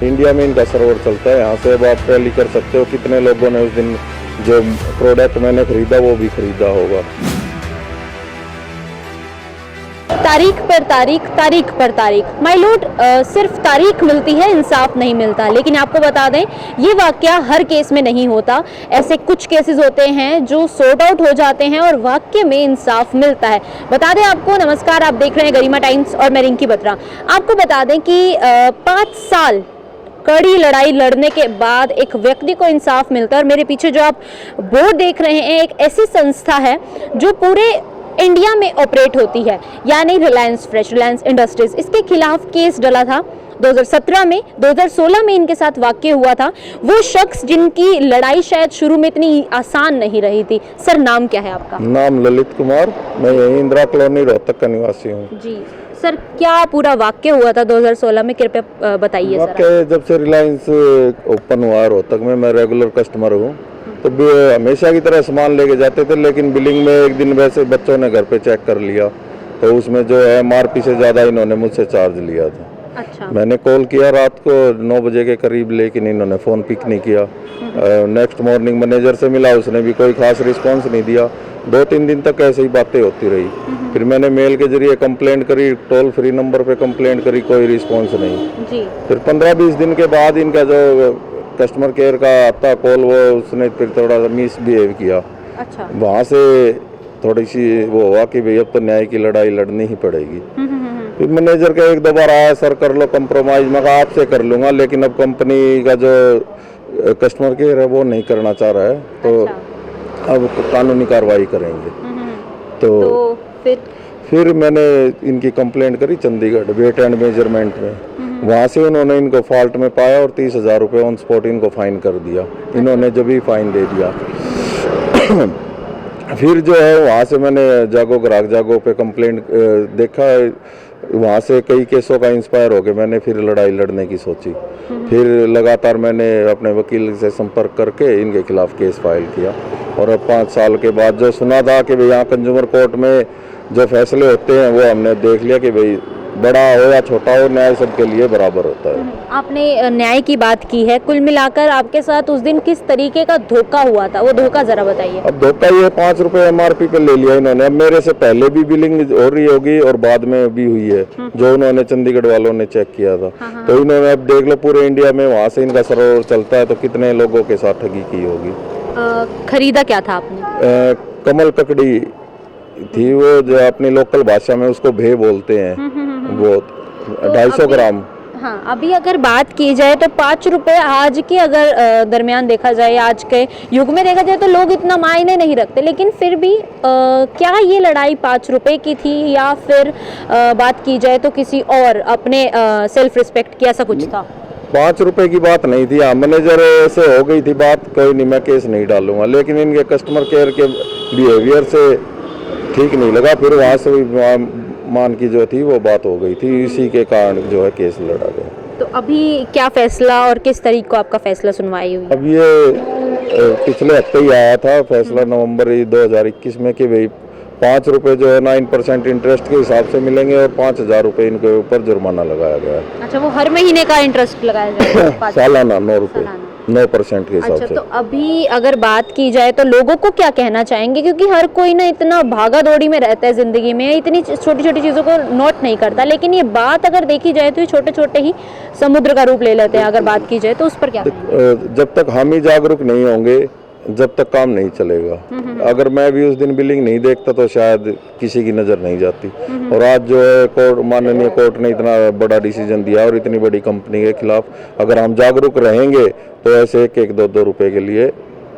India में इनका server चलता है, यहाँ से अब आप टैली कर सकते हो कितने लोगों ने उस दिन जो प्रोडक्ट मैंने खरीदा वो भी खरीदा होगा। तारीख पर तारीख, तारीख पर तारीख, माय लॉर्ड, सिर्फ तारीख मिलती है, इंसाफ नहीं मिलता। लेकिन आपको बता दें, ये वाकया हर केस में नहीं होता। ऐसे कुछ केसेस होते हैं जो सॉर्ट आउट हो जाते हैं और वाकई में इंसाफ मिलता है। बता दें आपको, नमस्कार, आप देख रहे हैं गरिमा टाइम्स और मैं रिंकी बत्रा। आपको बता दें कि 5 साल कड़ी लड़ाई लड़ने के बाद एक व्यक्ति को इंसाफ मिलता है। और मेरे पीछे जो आप बोर्ड देख रहे हैं, एक ऐसी संस्था है जो पूरे इंडिया में ऑपरेट होती है, यानी रिलायंस फ्रेश, रिलायंस इंडस्ट्रीज। इसके खिलाफ केस डला था 2017 में, 2016 में इनके साथ वाकया हुआ था। वो शख्स जिनकी लड़ाई शायद शुरू में इतनी आसान नहीं रही थी। सर, नाम क्या है आपका? नाम ललित कुमार, मैं यही इंदिरा कॉलोनी रोहतक का निवासी हूँ। जी सर, क्या पूरा वाकया हुआ था 2016 में, कृपया बताइए सर। वाकया जब से रिलायंस ओपन हुआ रोहतक में, मैं रेगुलर कस्टमर हूँ, तो हमेशा की तरह सामान लेके जाते थे, लेकिन बिलिंग में एक दिन वैसे बच्चों ने घर पे चेक कर लिया तो उसमें जो है MRP से ज़्यादा इन्होंने मुझसे चार्ज लिया था। अच्छा। मैंने कॉल किया रात को 9 बजे के करीब, लेकिन इन्होंने फ़ोन पिक नहीं किया। नेक्स्ट मॉर्निंग मैनेजर से मिला, उसने भी कोई खास रिस्पॉन्स नहीं दिया। 2-3 दिन तक ऐसे ही बातें होती रही। फिर मैंने मेल के जरिए कंप्लेंट करी, टोल फ्री नंबर पे कंप्लेंट करी, कोई रिस्पॉन्स नहीं जी। फिर 15-20 दिन के बाद इनका जो कस्टमर केयर का आता कॉल, वो उसने फिर थोड़ा मिसबिहेव किया। अच्छा। वहाँ से थोड़ी सी वो हुआ कि भाई अब तो न्याय की लड़ाई लड़नी ही पड़ेगी। फिर मैनेजर का 1-2 बार आया, सर कर लो कंप्रोमाइज, मैं कहा आपसे कर लूँगा, लेकिन अब कंपनी का जो कस्टमर केयर है वो नहीं करना चाह रहा है, तो अच्छा। अब कानूनी कार्रवाई करेंगे। तो फिर मैंने इनकी कंप्लेंट करी चंडीगढ़ वेट एंड मेजरमेंट में। वहाँ से उन्होंने इनको फॉल्ट में पाया और 30,000 रुपये ऑन स्पॉट इनको फाइन कर दिया। इन्होंने जब ही फाइन दे दिया फिर जो है वहाँ से मैंने जागो ग्राहक जागो पे कंप्लेंट देखा, वहाँ से कई केसों का इंस्पायर हो गए, मैंने फिर लड़ाई लड़ने की सोची। फिर लगातार मैंने अपने वकील से संपर्क करके इनके खिलाफ केस फाइल किया। और अब 5 साल के बाद जो सुना था कि भाई यहाँ कंज्यूमर कोर्ट में जो फैसले होते हैं वो हमने देख लिया कि भाई बड़ा हो या छोटा हो, न्याय सबके लिए बराबर होता है। आपने न्याय की बात की है, कुल मिलाकर आपके साथ उस दिन किस तरीके का धोखा हुआ था, वो धोखा जरा बताइए। अब धोखा ये 5 रुपए MRP पे ले लिया इन्होंने। अब मेरे से पहले भी बिलिंग हो रही होगी और बाद में भी हुई है, जो उन्होंने चंडीगढ़ वालों ने चेक किया था। तो इन्होंने, अब देख लो पूरे इंडिया में वहाँ से इनका सर्वर चलता है, तो कितने लोगों के साथ ठगी की होगी। खरीदा क्या था आपने? कमल ककड़ी थी, वो जो अपनी लोकल भाषा में उसको भे बोलते हैं, वो 250 ग्राम। हाँ, अभी अगर बात की जाए तो 5 रुपए आज के अगर दरमियान देखा जाए, आज के युग में देखा जाए तो लोग इतना मायने नहीं रखते, लेकिन फिर भी क्या ये लड़ाई 5 रुपए की थी, या फिर बात की जाए तो किसी और अपने सेल्फ रिस्पेक्ट की, ऐसा कुछ था? 5 रुपए की बात नहीं थी। हाँ, मैनेजर से हो गई थी बात, कोई नहीं, मैं केस नहीं डालूंगा, लेकिन इनके कस्टमर केयर के बिहेवियर से ठीक नहीं लगा। फिर वहाँ से मान की जो थी वो बात हो गई थी, इसी के कारण जो है केस लड़ा गया। तो अभी क्या फैसला और किस तारीख को आपका फैसला सुनवाई हुई? अब ये पिछले हफ्ते ही आया था फैसला, नवंबर 2021 में, कि भाई 5 रुपए जो है 9% इंटरेस्ट के हिसाब से मिलेंगे और 5,000 रुपये इनके ऊपर जुर्माना लगाया गया है। अच्छा, वो हर महीने का इंटरेस्ट लगाया जाएगा? सालाना 9 रुपये, 9% के हिसाब से। अच्छा, तो अभी अगर बात की जाए तो लोगों को क्या कहना चाहेंगे, क्योंकि हर कोई ना इतना भागा दौड़ी में रहता है ज़िंदगी में, इतनी छोटी छोटी चीज़ों को नोट नहीं करता, लेकिन ये बात अगर देखी जाए तो ये छोटे छोटे ही समुद्र का रूप ले लेते हैं। अगर बात की जाए तो उस पर क्या कहेंगे? जब तक हम ही जागरूक नहीं होंगे, जब तक काम नहीं चलेगा। अगर मैं भी उस दिन बिलिंग नहीं देखता तो शायद किसी की नज़र नहीं जाती। और आज जो है कोर्ट, माननीय कोर्ट ने इतना बड़ा डिसीजन दिया और इतनी बड़ी कंपनी के खिलाफ अगर हम जागरूक रहेंगे तो ऐसे 1-1, 2-2 रुपए के लिए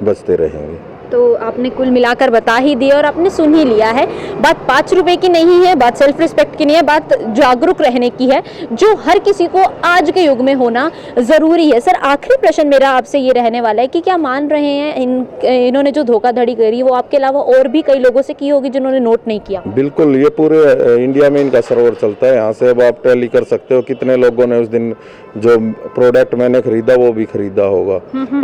बचते रहेंगे। तो आपने कुल मिलाकर बता ही दिया और आपने सुन ही लिया है। बात 5 रुपए की नहीं है, बात सेल्फ रिस्पेक्ट की नहीं है, बात जागरूक रहने की है, जो हर किसी को आज के युग में होना ज़रूरी है। सर, आखिरी प्रश्न मेरा आपसे ये रहने वाला है कि क्या मान रहे हैं इन्होंने जो धोखाधड़ी करी वो आपके अलावा और भी कई लोगों से की होगी जिन्होंने नोट नहीं किया? बिल्कुल, ये पूरे इंडिया में इनका सर्वर चलता है, यहाँ से अब आप टैली कर सकते हो कितने लोगों ने उस दिन जो प्रोडक्ट मैंने खरीदा वो भी खरीदा होगा।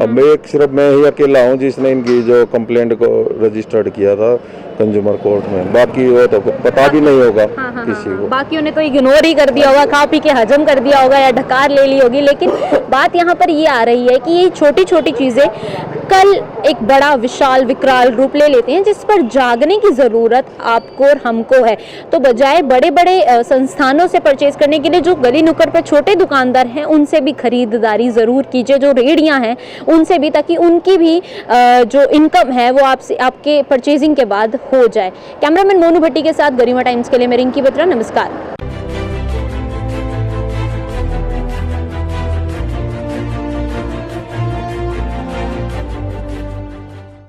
अब सिर्फ मैं ही अकेला हूँ जिसने इनकी जो कंप्लेंट को रजिस्टर्ड किया था। कंज्यूमर कोर्ट में, बाकी वो तो पता भी नहीं होगा किसी को। बाकियों ने तो इग्नोर ही कर दिया होगा, खा पी के हजम कर दिया होगा या ढकार ले ली होगी। लेकिन बात यहाँ पर ये आ रही है कि ये छोटी छोटी चीज़ें कल एक बड़ा विशाल विकराल रूप ले लेते हैं, जिस पर जागने की ज़रूरत आपको और हमको है। तो बजाय बड़े बड़े संस्थानों से परचेज करने के लिए जो गली नुक्कड़ पर छोटे दुकानदार हैं उनसे भी खरीदारी ज़रूर कीजिए, जो रेहड़ियाँ हैं उनसे भी, ताकि उनकी भी जो इनकम है वो आपसे आपके परचेजिंग के बाद हो जाए। कैमरामैन मोनू भट्टी के साथ गरिमा टाइम्स के लिए मैं रिंकी बत्रा, नमस्कार।